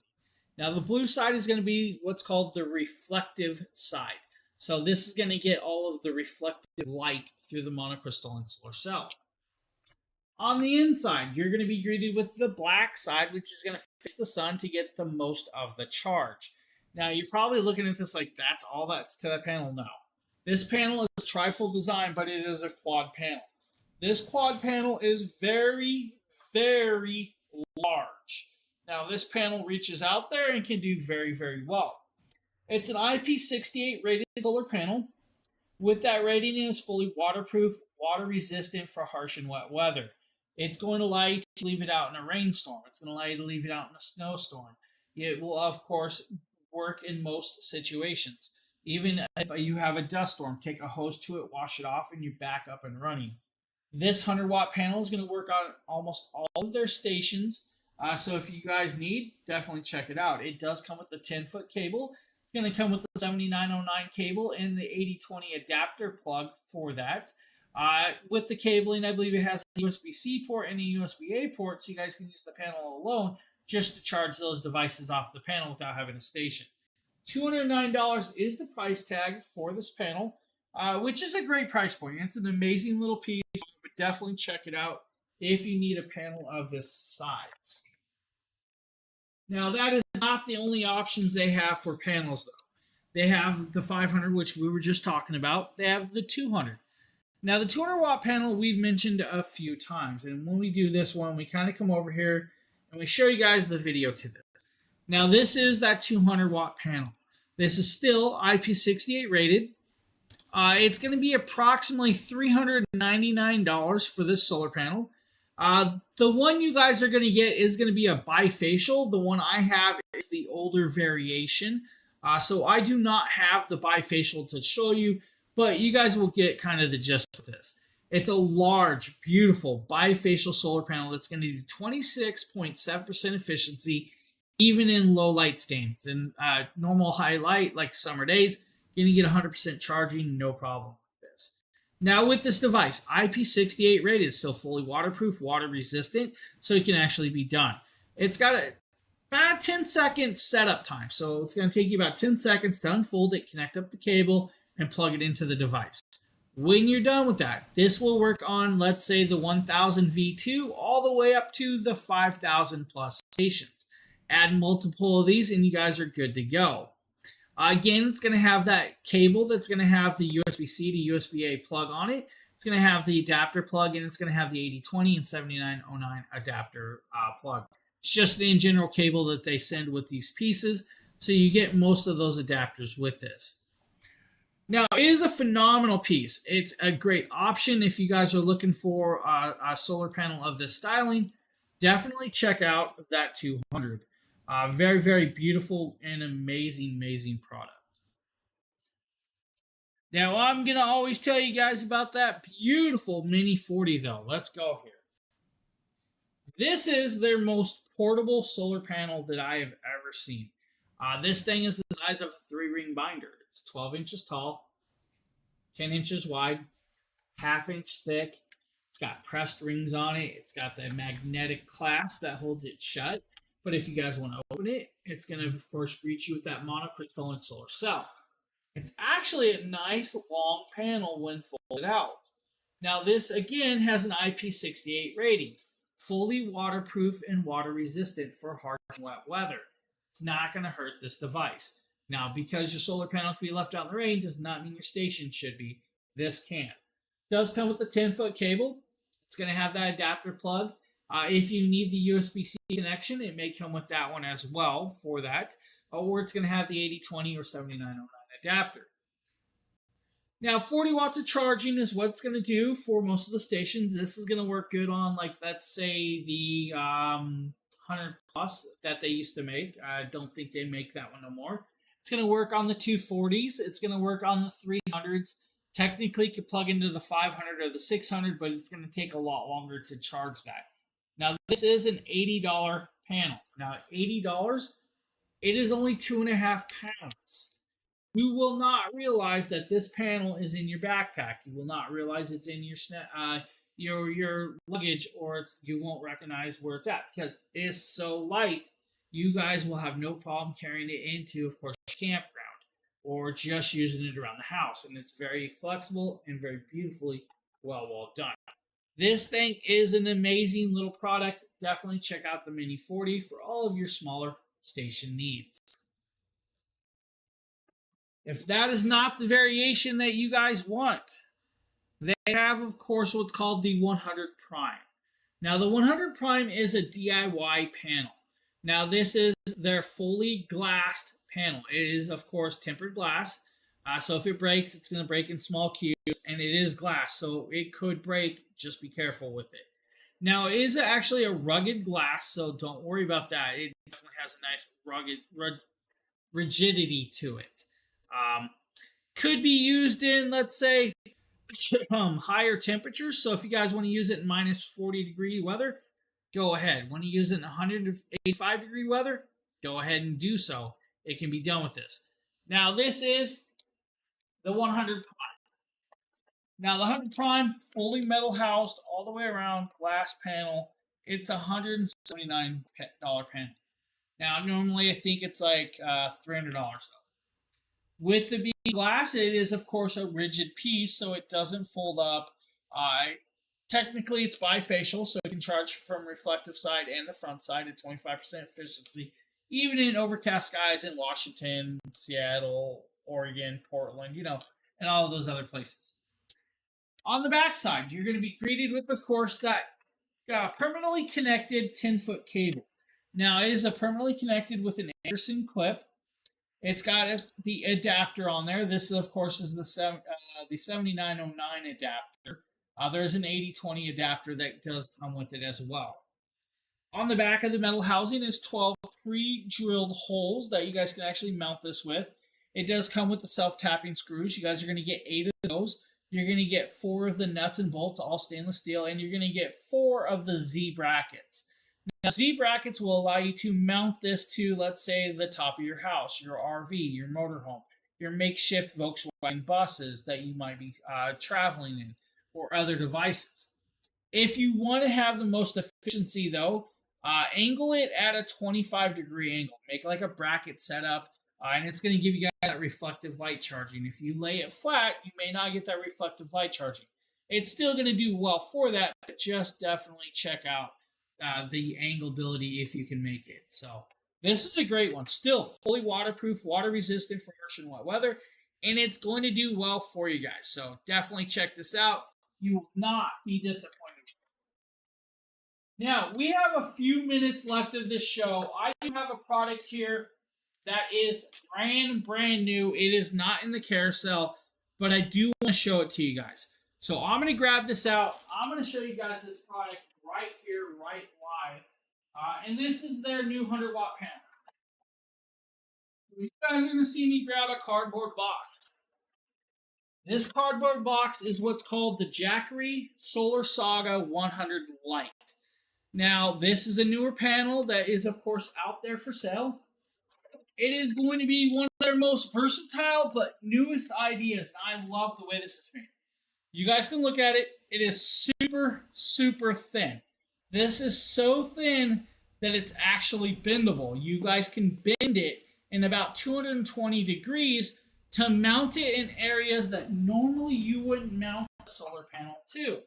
Now, the blue side is going to be what's called the reflective side. So this is going to get all of the reflective light through the monocrystalline solar cell. On the inside, you're going to be greeted with the black side, which is going to face the sun to get the most of the charge. Now, you're probably looking at this like that's all that's to that panel. No. This panel is a trifold design, but it is a quad panel. This quad panel is very, very large. Now, this panel reaches out there and can do very, very well. It's an IP68 rated solar panel. With that rating, it is fully waterproof, water resistant for harsh and wet weather. It's going to allow you to leave it out in a rainstorm. It's going to allow you to leave it out in a snowstorm. It will, of course, work in most situations. Even if you have a dust storm, take a hose to it, wash it off, and you're back up and running. This 100-watt panel is going to work on almost all of their stations. So if you guys need, definitely check it out. It does come with the 10-foot cable. It's going to come with the 7909 cable and the 8020 adapter plug for that. With the cabling, I believe it has a USB-C port and a USB-A port, so you guys can use the panel alone just to charge those devices off the panel without having a station. $209 is the price tag for this panel, which is a great price point. It's an amazing little piece, but definitely check it out if you need a panel of this size. Now, that is not the only options they have for panels, though. They have the 500, which we were just talking about. They have the 200. Now, the 200-watt panel we've mentioned a few times, and when we do this one, we kind of come over here and we show you guys the video to this. Now, this is that 200-watt panel. This is still IP68 rated. It's going to be approximately $399 for this solar panel. The one you guys are going to get is going to be a bifacial. The one I have is the older variation. So I do not have the bifacial to show you, but you guys will get kind of the gist of this. It's a large, beautiful bifacial solar panel that's going to do 26.7% efficiency, even in low light stands. And normal high light, like summer days, you're going to get 100% charging, no problem with this. Now, with this device, IP68 rated, still fully waterproof, water resistant, so it can actually be done. It's got about 10-second setup time, so it's going to take you about 10 seconds to unfold it, connect up the cable, and plug it into the device. When you're done with that, this will work on, let's say, the 1000 V2 all the way up to the 5000 plus stations. Add multiple of these, and you guys are good to go. Again, it's going to have that cable that's going to have the USB-C to USB-A plug on it. It's going to have the adapter plug, and it's going to have the 8020 and 7909 adapter plug. It's just an in general cable that they send with these pieces, so you get most of those adapters with this. Now, it is a phenomenal piece. It's a great option if you guys are looking for a solar panel of this styling. Definitely check out that 200. Very, very beautiful and amazing, amazing product. Now, I'm going to always tell you guys about that beautiful Mini 40, though. Let's go here. This is their most portable solar panel that I have ever seen. This thing is the size of a 3-ring binder. It's 12 inches tall, 10 inches wide, half-inch thick. It's got pressed rings on it. It's got the magnetic clasp that holds it shut. But if you guys want to open it, it's going to, of course, greet you with that monocrystalline solar cell. It's actually a nice long panel when folded out. Now, this, again, has an IP68 rating. Fully waterproof and water resistant for harsh and wet weather. It's not going to hurt this device. Now, because your solar panel can be left out in the rain does not mean your station should be. This can. It does come with a 10-foot cable. It's going to have that adapter plug. If you need the USB-C connection, it may come with that one as well for that. Or it's going to have the 8020 or 7909 adapter. Now, 40 watts of charging is what it's going to do for most of the stations. This is going to work good on, like, let's say the 100 plus that they used to make. I don't think they make that one no more. It's going to work on the 240s. It's going to work on the 300s. Technically, you could plug into the 500 or the 600, but it's going to take a lot longer to charge that. Now, this is an $80 panel. Now, $80, it is only 2.5 pounds. You will not realize that this panel is in your backpack. You will not realize it's in your luggage, or you won't recognize where it's at because it is so light. You guys will have no problem carrying it into, of course, a campground or just using it around the house. And it's very flexible and very beautifully well done. This thing is an amazing little product. Definitely check out the Mini 40 for all of your smaller station needs. If that is not the variation that you guys want, They have, of course, what's called the 100 Prime. Now, the 100 Prime is a DIY panel. Now, this is their fully glassed panel. It is, of course, tempered glass. So if it breaks, it's going to break in small cubes, and it is glass, so it could break. Just be careful with it. Now, it is actually a rugged glass, so don't worry about that. It definitely has a nice rigidity to it. Um, could be used in, let's say, higher temperatures. So if you guys want to use it in minus 40-degree weather, go ahead. Want to use it in 185-degree weather, go ahead and do so. It can be done with this. Now, this is the 100 Prime. Now, the 100 Prime, fully metal housed all the way around, glass panel. It's a $179 panel. Now, normally I think it's like $300 though. With the being glass, it is of course a rigid piece, so it doesn't fold up. Technically, it's bifacial, so it can charge from reflective side and the front side at 25% efficiency, even in overcast skies in Washington, Seattle, Oregon, Portland, and all of those other places. On the back side, you're going to be greeted with, of course, that permanently connected 10-foot cable. Now, it is permanently connected with an Anderson clip. It's got the adapter on there. This, of course, is the 7909 adapter. There's an 8020 adapter that does come with it as well. On the back of the metal housing is 12 pre-drilled holes that you guys can actually mount this with. It does come with the self-tapping screws. You guys are going to get 8 of those. You're going to get 4 of the nuts and bolts, all stainless steel, and you're going to get 4 of the Z brackets. Now, Z brackets will allow you to mount this to, let's say, the top of your house, your RV, your motorhome, your makeshift Volkswagen buses that you might be traveling in, or other devices. If you want to have the most efficiency, though, angle it at a 25-degree angle. Make like a bracket setup, and it's going to give you guys that reflective light charging. If you lay it flat, you may not get that reflective light charging. It's still going to do well for that, but just definitely check out the anglability if you can make it. So this is a great one. Still fully waterproof, water resistant for harsh and wet weather, and it's going to do well for you guys. So definitely check this out. You will not be disappointed. Now, we have a few minutes left of this show. I do have a product here that is brand new. It is not in the carousel, but I do want to show it to you guys. So I'm going to grab this out. I'm going to show you guys this product right here, right live. And this is their new 100-watt panel. You guys are going to see me grab a cardboard box. This cardboard box is what's called the Jackeery Solar Saga 100 Lite. Now, this is a newer panel that is, of course, out there for sale. It is going to be one of their most versatile but newest ideas. I love the way this is made. You guys can look at it. It is super, super thin. This is so thin that it's actually bendable. You guys can bend it in about 220 degrees to mount it in areas that normally you wouldn't mount a solar panel to.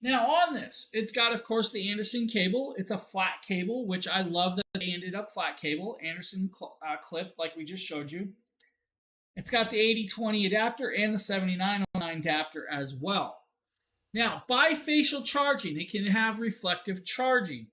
Now on this, it's got, of course, the Anderson cable. It's a flat cable, which I love that they ended up flat cable. Anderson clip, like we just showed you. It's got the 8020 adapter and the 7909 adapter as well. Now, bifacial charging, it can have reflective charging.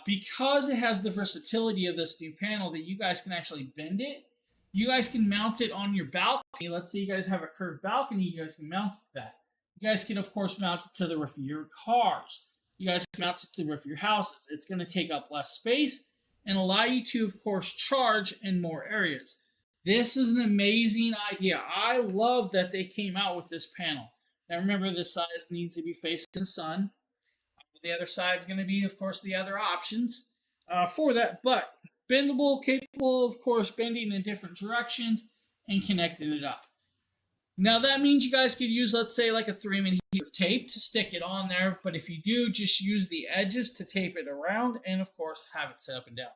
Because it has the versatility of this new panel that you guys can actually bend it, you guys can mount it on your balcony. Let's say you guys have a curved balcony, you guys can mount it to that. You guys can, of course, mount it to the roof of your cars. You guys can mount it to the roof of your houses. It's going to take up less space and allow you to, of course, charge in more areas. This is an amazing idea. I love that they came out with this panel. Now, remember, this side needs to be facing the sun. The other side is going to be, of course, the other options for that. But bendable, capable, of course, bending in different directions and connecting it up. Now, that means you guys could use, let's say, like a 3mm of tape to stick it on there. But if you do, just use the edges to tape it around and, of course, have it set up and down.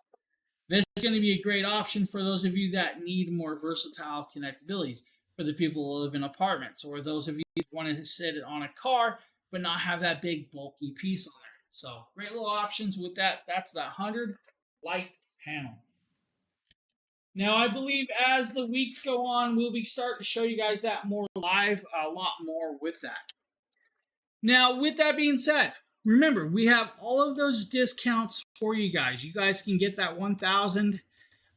This is going to be a great option for those of you that need more versatile connectabilities, for the people who live in apartments, or those of you who want to sit on a car but not have that big bulky piece on there. So great little options with that. That's the 100 Lite panel. Now, I believe as the weeks go on, we'll be starting to show you guys that more live, a lot more with that. Now, with that being said, remember, we have all of those discounts for you guys. You guys can get that 1000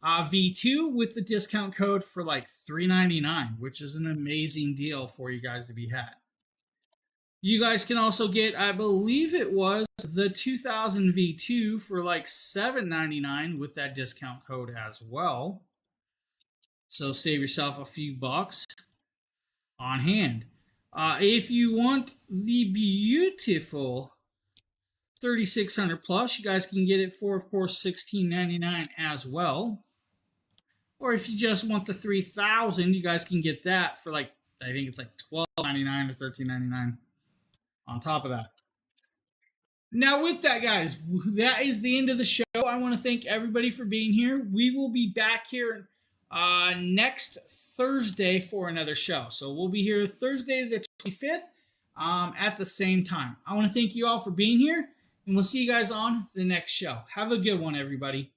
V2 with the discount code for like $399, which is an amazing deal for you guys to be had. You guys can also get, I believe it was the 2000 V2 for like $799 with that discount code as well. So save yourself a few bucks on hand. If you want the beautiful 3600 plus, you guys can get it for, of course, $1699 as well. Or if you just want the 3000, you guys can get that for like, I think it's like $12.99 or $13.99 on top of that. Now, with that, guys, that is the end of the show. I want to thank everybody for being here. We will be back here next Thursday for another show. So we'll be here Thursday the 25th at the same time. I want to thank you all for being here, and we'll see you guys on the next show. Have a good one, everybody.